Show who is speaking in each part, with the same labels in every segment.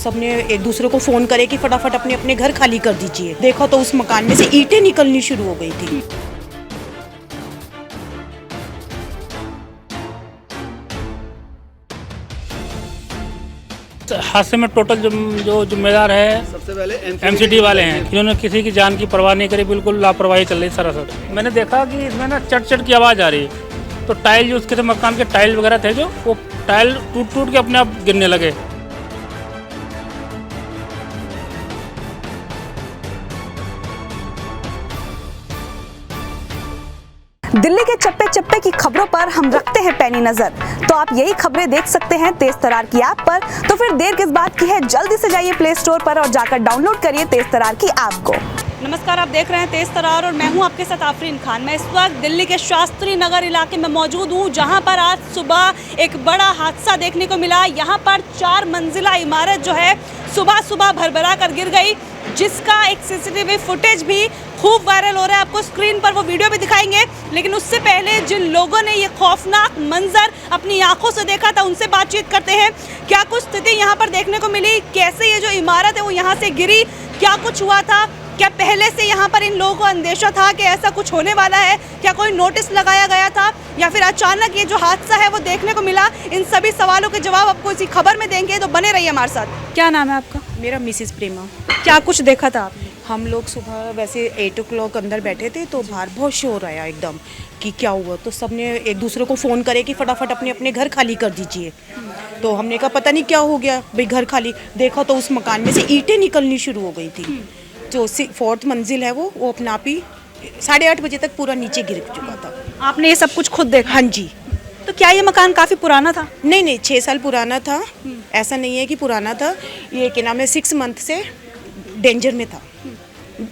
Speaker 1: सबने एक दूसरे को फ़ोन करे कि फटाफट अपने अपने घर खाली कर दीजिए। देखा तो उस मकान में से ईंटें निकलनी शुरू हो गई थी।
Speaker 2: हादसे में टोटल जो जिम्मेदार है
Speaker 3: सबसे पहले
Speaker 2: एमसीडी वाले हैं, इन्होंने किसी की जान की परवाह नहीं करी, बिल्कुल लापरवाही चल रही सरासर। मैंने देखा कि इसमें ना चट चट की आवाज़ आ रही है, तो टाइल जो उसके थे मकान के टाइल वगैरह थे जो वो टाइल टूट टूट के अपने आप गिरने लगे।
Speaker 4: दिल्ली के चप्पे चप्पे की खबरों पर हम रखते हैं पैनी नजर, तो आप यही खबरें देख सकते हैं तेज तरार की ऐप पर। तो फिर देर किस बात की है, जल्दी से जाइए प्ले स्टोर पर और जाकर डाउनलोड करिए तेज तरार की ऐप को।
Speaker 5: नमस्कार, आप देख रहे हैं तेज तरार और मैं हूं आपके साथ आफरीन खान। मैं इस वक्त दिल्ली के शास्त्री नगर इलाके में मौजूद हूं, जहां पर आज सुबह एक बड़ा हादसा देखने को मिला। यहां पर 4 मंजिला इमारत जो है सुबह सुबह भरभरा कर गिर गई, जिसका एक सीसीटीवी फुटेज भी खूब वायरल हो रहा है। आपको स्क्रीन पर वो वीडियो भी दिखाएंगे, लेकिन उससे पहले जिन लोगों ने ये खौफनाक मंजर अपनी आंखों से देखा था उनसे बातचीत करते हैं। क्या कुछ स्थिति यहाँ पर देखने को मिली, कैसे ये जो इमारत है वो यहाँ से गिरी, क्या कुछ हुआ था, क्या पहले से यहाँ पर इन लोगों को अंदेशा था कि ऐसा कुछ होने वाला है, क्या कोई नोटिस लगाया गया था, या फिर अचानक ये जो हादसा है वो देखने को मिला। इन सभी सवालों के जवाब आपको इसी खबर में देंगे, तो बने रहिए हमारे साथ। क्या नाम है आपका?
Speaker 1: मेरा मिसिस प्रेमा।
Speaker 5: क्या कुछ देखा था आपने?
Speaker 1: हम लोग सुबह वैसे 8 o'clock अंदर बैठे थे, तो बाहर बहुत शोर आया एकदम कि क्या हुआ, तो सबने एक दूसरे को फ़ोन करे कि फटाफट अपने अपने घर खाली कर दीजिए। तो हमने कहा पता नहीं क्या हो गया भाई, घर खाली। देखा तो उस मकान में से ईंटें निकलनी शुरू हो गई थी। जो 4th मंजिल है वो अपने आप ही 8:30 बजे तक पूरा नीचे गिर चुका था।
Speaker 5: आपने ये सब कुछ खुद देखा?
Speaker 1: हाँ जी।
Speaker 5: तो क्या ये मकान काफ़ी पुराना था?
Speaker 1: नहीं, 6 साल पुराना था। ऐसा नहीं है कि पुराना था, ये क्या नाम है 6 मंथ से डेंजर में था।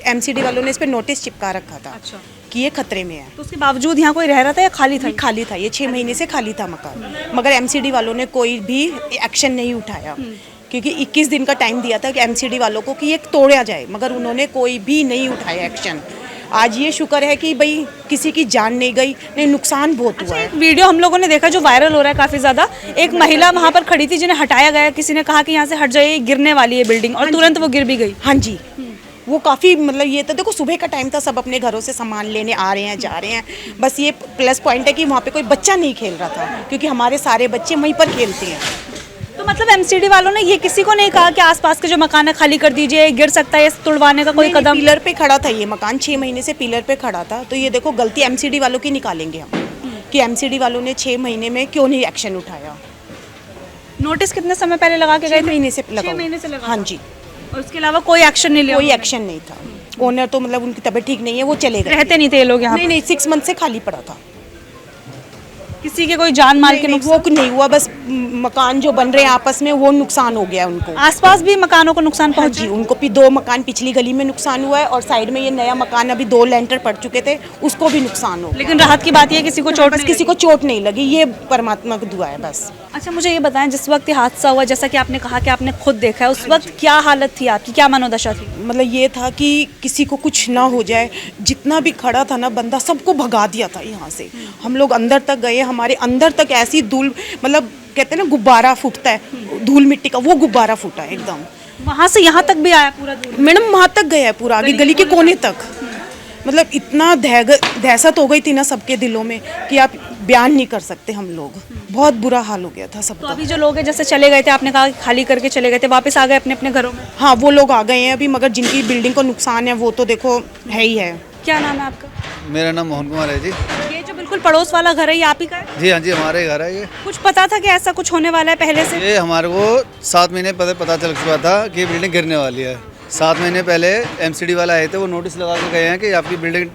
Speaker 1: एमसीडी वालों ने इस पर नोटिस चिपका रखा था।
Speaker 5: अच्छा।
Speaker 1: कि ये खतरे में है।
Speaker 5: तो उसके बावजूद यहाँ कोई रह रहा था या खाली था?
Speaker 1: खाली था, ये 6 महीने से खाली था मकान, मगर एमसीडी वालों ने कोई भी एक्शन नहीं उठाया, क्योंकि 21 दिन का टाइम दिया था कि एमसीडी वालों को कि ये तोड़ा जाए, मगर उन्होंने कोई भी नहीं उठाया एक्शन। आज ये शुक्र है कि भाई किसी की जान नहीं गई, नहीं नुकसान बहुत हुआ है।
Speaker 5: एक वीडियो हम लोगों ने देखा जो वायरल हो रहा है काफ़ी ज़्यादा। एक महिला वहाँ पर खड़ी थी जिन्हें हटाया गया, किसी ने कहा कि यहाँ से हट जाइए, गिरने वाली है बिल्डिंग, और तुरंत वो गिर भी गई।
Speaker 1: हाँ जी, वो काफ़ी मतलब ये तो देखो सुबह का टाइम था, सब अपने घरों से सामान लेने आ रहे हैं, जा रहे हैं। बस ये प्लस पॉइंट है कि वहाँ पे कोई बच्चा नहीं खेल रहा था, क्योंकि हमारे सारे बच्चे वहीं पर खेलते हैं।
Speaker 5: तो मतलब एमसीडी वालों ने ये किसी को नहीं कहा कि आसपास के जो मकान है खाली कर दीजिए, गिर सकता है, तुड़वाने का कोई कदम?
Speaker 1: पिलर पे खड़ा था ये मकान, 6 महीने से पिलर पे खड़ा था। तो ये देखो गलती एमसीडी वालों की निकालेंगे हम, कि एमसीडी वालों ने 6 महीने में क्यों नहीं एक्शन उठाया।
Speaker 5: नोटिस कितने समय पहले लगा के गए?
Speaker 1: 6 महीने से लगा।
Speaker 5: 6 महीने से लगा।
Speaker 1: हाँ जी।
Speaker 5: और उसके अलावा कोई एक्शन नहीं लिया?
Speaker 1: कोई एक्शन नहीं था। ओनर तो मतलब उनकी तबीयत ठीक नहीं है, वो चले गए।
Speaker 5: रहते नहीं थे ये लोग यहाँ?
Speaker 1: नहीं, 6 मंथ से खाली पड़ा था।
Speaker 5: किसी के कोई जान माल के नुकसान?
Speaker 1: वो नहीं हुआ, बस मकान जो बन रहे हैं आपस में वो नुकसान हो गया उनको।
Speaker 5: आसपास भी मकानों को नुकसान
Speaker 1: हाँ
Speaker 5: पहुंचा?
Speaker 1: जी, उनको भी 2 मकान पिछली गली में नुकसान हुआ है, और साइड में ये नया मकान अभी 2 लेंटर पड़ चुके थे, उसको भी नुकसान हो गया।
Speaker 5: लेकिन राहत की बात ये किसी को चोट
Speaker 1: बस किसी को चोट नहीं लगी, ये परमात्मा की दुआ है बस।
Speaker 5: अच्छा, मुझे ये बताएं, जिस वक्त ये हादसा हुआ, जैसा कि आपने कहा कि आपने खुद देखा है, उस वक्त क्या हालत थी आपकी, क्या मनोदशा थी?
Speaker 1: मतलब ये था कि किसी को कुछ ना हो जाए, जितना भी खड़ा था ना बंदा, सबको भगा दिया था यहाँ से। हम लोग अंदर तक गए, हमारे अंदर तक ऐसी धूल, मतलब कहते हैं ना गुब्बारा फूटता है धूल मिट्टी का, वो गुब्बारा फूटा एकदम।
Speaker 5: वहाँ से यहाँ तक भी आया पूरा दूर?
Speaker 1: मैडम वहाँ तक गया है पूरा, आगे गली के कोने तक। मतलब इतना दहशत हो गई थी ना सबके दिलों में कि आप बयान नहीं कर सकते। हम लोग बहुत बुरा हाल हो गया था
Speaker 5: तो
Speaker 1: सबका।
Speaker 5: अभी जो लोग हैं जैसे चले गए थे, आपने कहा कि खाली करके चले गए थे, वापस आ गए अपने अपने घरों में?
Speaker 1: हाँ, वो लोग आ गए हैं अभी, मगर जिनकी बिल्डिंग को नुकसान है वो तो देखो है ही है।
Speaker 5: क्या नाम है आपका?
Speaker 3: मेरा नाम मोहन कुमार है जी।
Speaker 5: ये जो बिल्कुल पड़ोस वाला घर है, ये आप ही का है?
Speaker 3: जी हाँ जी, हमारे घर है ये।
Speaker 5: कुछ पता था कि ऐसा कुछ होने वाला है पहले से?
Speaker 3: ये हमारे को 7 महीने पहले पता चल चुका था कि बिल्डिंग गिरने वाली है। 7 महीने पहले एमसीडी वाला आए थे, वो नोटिस लगा के गए हैं कि आपकी बिल्डिंग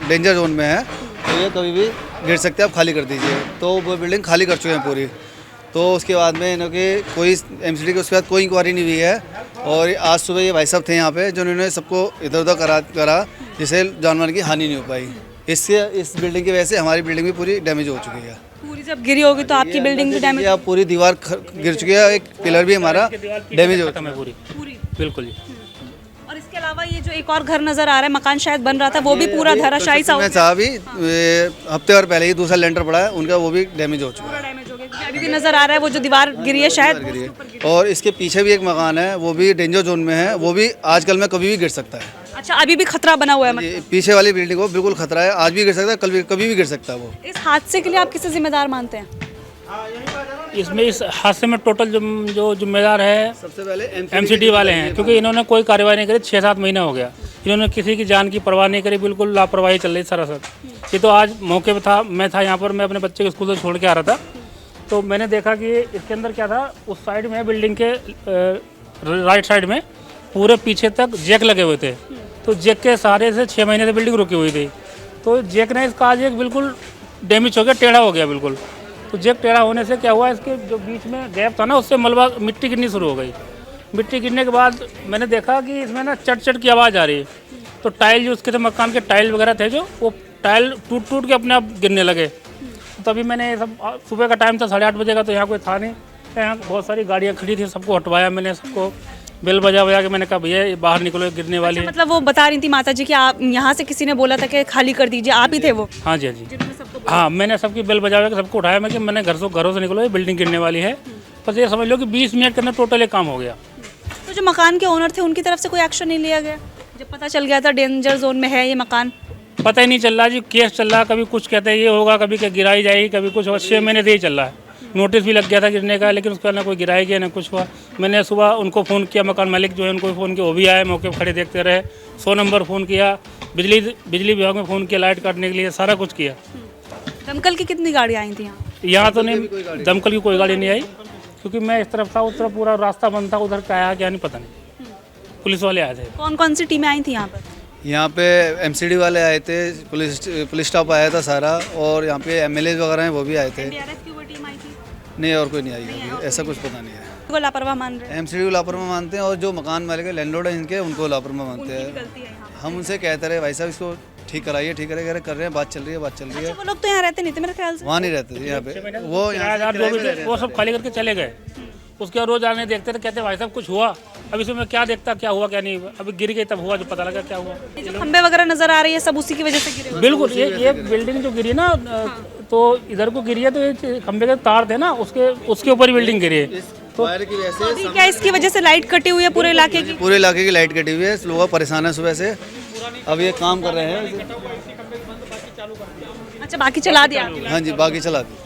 Speaker 3: डेंजर जोन में है, तो ये कभी भी गिर सकते हैं, आप खाली कर दीजिए। तो वो बिल्डिंग खाली कर चुके हैं पूरी। तो उसके बाद में इन्होंने कोई एमसीडी के उसके बाद कोई इंक्वायरी नहीं हुई है, और आज सुबह ये भाई साहब थे यहाँ पे, जो उन्होंने सबको इधर उधर करा जिससे जानवर की हानि नहीं हो पाई। इससे इस बिल्डिंग की वजह से हमारी बिल्डिंग भी पूरी डैमेज हो चुकी है।
Speaker 5: पूरी जब गिरी होगी तो आपकी बिल्डिंग भी डैमेज?
Speaker 3: अब पूरी दीवार गिर चुकी है, एक पिलर भी हमारा डैमेज हो चुका है
Speaker 2: पूरी।
Speaker 5: पूरी?
Speaker 2: बिल्कुल जी।
Speaker 5: और इसके अलावा ये जो एक और घर नजर आ रहा है, मकान शायद बन रहा था, वो भी पूरा धराशायी सा हो गया?
Speaker 3: साहब ही हफ्ते और पहले ही दूसरा लेंटर पड़ा है उनका, वो भी डैमेज हो चुका है।
Speaker 5: डैमेज हो गया, क्योंकि अभी भी नजर आ रहा है वो जो दीवार गिरी है शायद।
Speaker 3: गिरी है। और इसके पीछे भी एक मकान है, वो भी डेंजर जोन में है, वो भी आजकल में कभी भी गिर सकता है।
Speaker 5: अच्छा, अभी भी खतरा बना हुआ है मतलब।
Speaker 3: ये पीछे वाली बिल्डिंग को बिल्कुल खतरा है, आज भी गिर सकता है, कभी भी गिर सकता है वो।
Speaker 5: इस हादसे के लिए आप किसे जिम्मेदार मानते हैं?
Speaker 2: इसमें इस हादसे में टोटल जो जिम्मेदार है
Speaker 3: सबसे पहले
Speaker 2: एमसीडी वाले हैं, क्योंकि इन्होंने कोई कार्रवाई नहीं करी। 6-7 महीना हो गया, इन्होंने किसी की जान की परवाह नहीं करी, बिल्कुल लापरवाही चल रही सरासर। ये तो आज मौके पे था, मैं था यहाँ पर, मैं अपने बच्चे को स्कूल से छोड़ के आ रहा था, तो मैंने देखा कि इसके अंदर क्या था, उस साइड में बिल्डिंग के राइट साइड में पूरे पीछे तक जैक लगे हुए थे। तो जैक के सहारे से 6 महीने से बिल्डिंग रुकी हुई थी, तो जैक ने इसका आज एक बिल्कुल डैमेज हो गया, टेढ़ा हो गया बिल्कुल। तो जैक टेढ़ा होने से क्या हुआ, इसके जो बीच में गैप था ना, उससे मलबा मिट्टी गिरनी शुरू हो गई। मिट्टी गिरने के बाद मैंने देखा कि इसमें ना चट की आवाज़ आ रही है। तो टाइल जो उसके थे, मकान के टाइल वगैरह थे जो, वो टाइल टूट के अपने आप गिरने लगे। तो तभी मैंने सब, सुबह का टाइम था 8:30 बजे का, तो यहाँ कोई था नहीं, यहाँ बहुत सारी गाड़ियाँ खड़ी थी, सबको हटवाया मैंने, सबको बेल बजा के मैंने कहा भैया ये बाहर निकलो, गिरने वाली है।
Speaker 5: मतलब वो बता रही थी माता जी कि आप यहाँ से किसी ने बोला था कि खाली कर दीजिए, आप ही थे वो?
Speaker 2: हाँ जी, हाँ जी, हाँ, मैंने सबकी बेल बजा के सबको उठाया, मैं कि मैंने घरों से निकलो, ये बिल्डिंग गिरने वाली है। बस ये समझ लो कि 20 मिनट के अंदर टोटल ये काम हो गया।
Speaker 5: तो जो मकान के ओनर थे उनकी तरफ से कोई एक्शन नहीं लिया गया जब पता चल गया था डेंजर जोन में है ये मकान?
Speaker 2: पता ही नहीं चल रहा जी, केस चल रहा, कभी कुछ कहते हैं ये होगा, कभी गिराई जाएगी, कभी कुछ। 6 महीने से ही चल रहा है। नोटिस भी लग गया था गिरने का, लेकिन उसका ना कोई गिराया गया ना कुछ हुआ। मैंने सुबह उनको फ़ोन किया, मकान मालिक जो है उनको फ़ोन किया, वो भी आए, मौके पर खड़े देखते रहे। 100 नंबर फ़ोन किया, बिजली विभाग में फ़ोन किया, लाइट काटने के लिए, सारा कुछ किया।
Speaker 5: दमकल की कितनी गाड़ियाँ आई थी यहाँ?
Speaker 2: यहाँ तो नहीं, दमकल की कोई गाड़ी नहीं आई, क्योंकि मैं इस तरफ था, उस तरफ पूरा रास्ता बंद था, उधर क्या आया क्या नहीं पता नहीं। पुलिस वाले आए थे।
Speaker 5: कौन कौन सी टीमें आई थी यहाँ पर?
Speaker 3: यहाँ पे एमसीडी वाले आए थे, पुलिस स्टाफ आया था सारा, और यहाँ पे एमएलए वगैरह हैं वो भी आए थे।
Speaker 5: NDRF की कोई टीम आई थी?
Speaker 3: नहीं, और कोई नहीं आई अभी, ऐसा कुछ पता नहीं है।
Speaker 5: को लापरवाह मान रहे हैं?
Speaker 3: एमसीडी को लापरवाह मानते हैं, और जो मकान मालिक है, लैंडलॉर्ड है इनके, उनको लापरवाह मानते हैं।
Speaker 5: गलती है यहाँ।
Speaker 3: हम उनसे कहते रहे भाई साहब इसको ठीक कराइए, ठीक कराइए, कर रहे हैं, बात चल रही है।
Speaker 5: अच्छा, वो लोग तो यहाँ रहते नहीं थे मेरे ख्याल से?
Speaker 3: वहाँ नहीं रहते थे, यहाँ पे वो
Speaker 2: किराएदार जो भी थे वो सब खाली करके चले गए। उसके बाद रोज आने देखते थे, कहते भाई साहब कुछ हुआ। अब इसमें मैं क्या देखता, क्या हुआ क्या नहीं हुआ, अभी गिर गई तब हुआ, जो पता लगा क्या हुआ।
Speaker 5: ये जो खंबे वगैरह नजर आ रही है सब उसी की वजह से गिरे हुए हैं।
Speaker 2: बिल्कुल, ये बिल्डिंग जो गिरी ना, तो इधर को गिरी है, तो ये खंबे के तार थे ना, उसके ऊपर ही बिल्डिंग गिरी है।
Speaker 3: तो फायर की वजह
Speaker 5: अभी क्या इसकी वजह से लाइट कटी हुई है पूरे इलाके की?
Speaker 3: पूरे इलाके की लाइट कटी हुई है, लोग परेशान है सुबह से। अब ये काम कर रहे हैं।
Speaker 5: अच्छा, बाकी चला दिया आपने?
Speaker 3: हाँ जी, बाकी चला दी।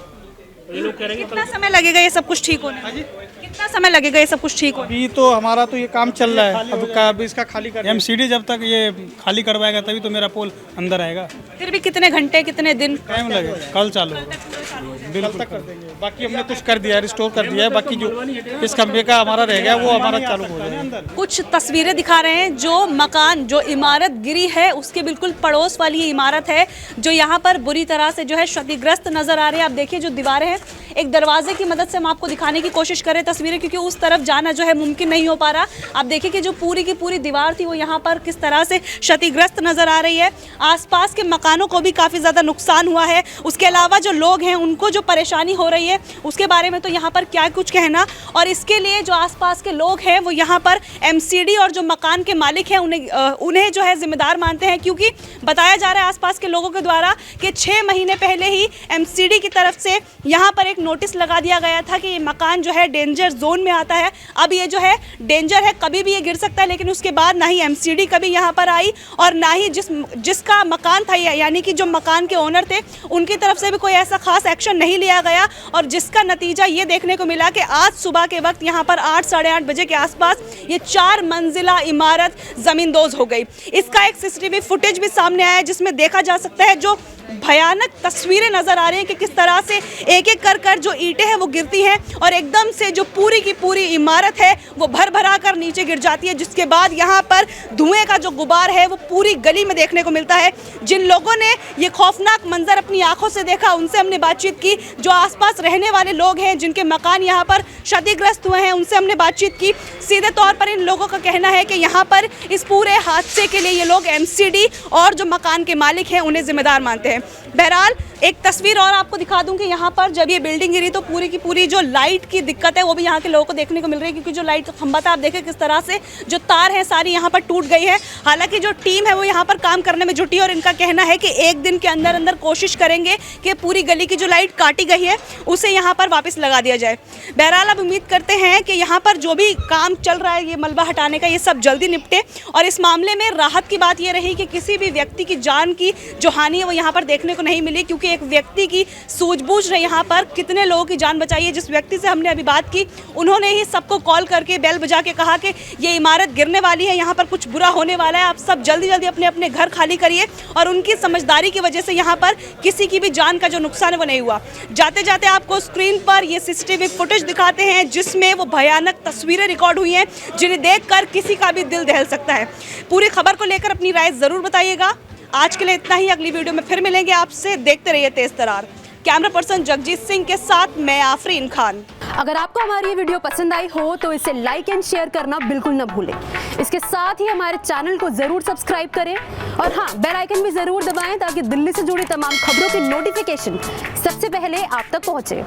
Speaker 2: ये लोग कह रहे हैं
Speaker 5: कितना समय लगेगा ये सब कुछ ठीक होने में? कितना समय लगेगा ये सब कुछ ठीक होने में?
Speaker 6: अभी तो हमारा तो ये काम चल रहा है, अब इसका खाली कर एमसीडी जब तक ये खाली करवाएगा तभी तो मेरा पोल अंदर आएगा।
Speaker 5: फिर भी कितने घंटे, कितने दिन?
Speaker 6: टाइम लगेगा, कल चालू होगा, बिल्कुल कर देंगे। बाकी हमने कुछ कर दिया है, रिस्टोर कर दिया है, बाकी जो इस खंबे का हमारा रह गया वो हमारा चालू हो जाएगा।
Speaker 5: कुछ तस्वीरें दिखा रहे हैं, जो मकान, जो इमारत गिरी है उसके बिल्कुल पड़ोस वाली ये इमारत है, जो यहाँ पर बुरी तरह से जो है क्षतिग्रस्त नजर आ रही है। आप देखिए जो दीवारें हैं, एक दरवाजे की मदद से हम आपको दिखाने की कोशिश करें तस्वीरें, क्योंकि उस तरफ जाना जो है मुमकिन नहीं हो पा रहा। आप देखिए कि जो पूरी की पूरी दीवार थी वो यहाँ पर किस तरह से क्षतिग्रस्त नजर आ रही है। आसपास के मकानों को भी काफ़ी ज़्यादा नुकसान हुआ है। उसके अलावा जो लोग हैं उनको जो परेशानी हो रही है उसके बारे में तो यहाँ पर क्या कुछ कहना। और इसके लिए जो आसपास के लोग हैं वो यहाँ पर एमसीडी और जो मकान के मालिक हैं उन्हें जो है जिम्मेदार मानते हैं, क्योंकि बताया जा रहा है आसपास के लोगों के द्वारा कि 6 महीने पहले ही एमसीडी की तरफ से यहाँ पर एक नोटिस लगा दिया गया था कि ये मकान जो है डेंजर जोन में आता है। अब ये जो है डेंजर है, कभी भी ये गिर सकता है। लेकिन उसके बाद ना ही एमसीडी कभी यहाँ पर आई और ना ही जिसका मकान था, यानी कि जो मकान के ओनर थे, उनकी तरफ से भी कोई ऐसा खास एक्शन नहीं लिया गया। और जिसका नतीजा ये देखने को मिला कि आज सुबह के वक्त यहाँ पर 8 साढ़े 8 बजे के आसपास ये 4 मंजिला इमारत ज़मींदोज हो गई। इसका एक सीसीटीवी फुटेज भी सामने आया है जिसमें देखा जा सकता है, जो भयानक तस्वीरें नजर आ रही हैं कि किस तरह से एक एक कर जो ईंटें हैं वो गिरती हैं और एकदम से जो पूरी की पूरी इमारत है वो भर कर नीचे गिर जाती है, जिसके बाद यहाँ पर धुएं का जो गुबार है वो पूरी गली में देखने को मिलता है। जिन लोगों ने ये खौफनाक मंजर अपनी आंखों से देखा उनसे हमने बातचीत की। जो आसपास रहने वाले लोग हैं जिनके मकान यहाँ पर क्षतिग्रस्त हुए हैं उनसे हमने बातचीत की। सीधे तौर पर इन लोगों का कहना है कि यहाँ पर इस पूरे हादसे के लिए ये लोग एमसीडी और जो मकान के मालिक हैं उन्हें जिम्मेदार मानते हैं। बहरहाल एक तस्वीर और आपको दिखा दूं कि यहाँ पर जब ये बिल्डिंग गिरी तो पूरी की पूरी जो लाइट की दिक्कत है वो भी यहाँ के लोगों को देखने को मिल रही है, क्योंकि जो लाइट का खंभा था आप देखें किस तरह से जो तार है सारी यहाँ पर टूट गई है। हालांकि जो टीम है वो यहाँ पर काम करने में जुटी है और इनका कहना है कि एक दिन के अंदर अंदर कोशिश करेंगे कि पूरी गली की जो लाइट काटी गई है उसे यहाँ पर वापस लगा दिया जाए। बहरहाल अब उम्मीद करते हैं कि यहाँ पर जो भी काम चल रहा है ये मलबा हटाने का ये सब जल्दी निपटे। और इस मामले में राहत की बात ये रही कि किसी भी व्यक्ति की जान की जो हानि है वो यहाँ पर देखने को नहीं मिली, क्योंकि एक व्यक्ति की सूझबूझ ने यहाँ पर कितने लोगों की जान बचाई है। जिस व्यक्ति से हमने अभी बात की उन्होंने ही सबको कॉल करके बेल बजा के कहा कि ये इमारत गिरने वाली है, यहाँ पर कुछ बुरा होने वाला है, आप सब जल्दी जल्दी अपने अपने घर खाली करिए। और उनकी समझदारी की वजह से यहाँ पर किसी की भी जान का जो नुकसान है वो नहीं हुआ। जाते जाते आपको स्क्रीन पर ये सीसीटीवी फुटेज दिखाते हैं जिसमें वो भयानक तस्वीरें रिकॉर्ड हुई हैं जिन्हें देखकर किसी का भी दिल दहल सकता है। पूरी खबर को लेकर अपनी राय जरूर बताइएगा। आज के लिए इतना ही, अगली वीडियो में फिर मिलेंगे आपसे। देखते रहिए तेज तरार। कैमरा पर्सन जगजीत सिंह के साथ मैं आफरीन खान।
Speaker 7: अगर आपको हमारी ये वीडियो पसंद आई हो तो इसे लाइक एंड शेयर करना बिल्कुल न भूलें। इसके साथ ही हमारे चैनल को जरूर सब्सक्राइब करें और हाँ, बेल आइकन भी जरूर दबाएं ताकि दिल्ली से जुड़ी तमाम खबरों की नोटिफिकेशन सबसे पहले आप तक पहुंचे।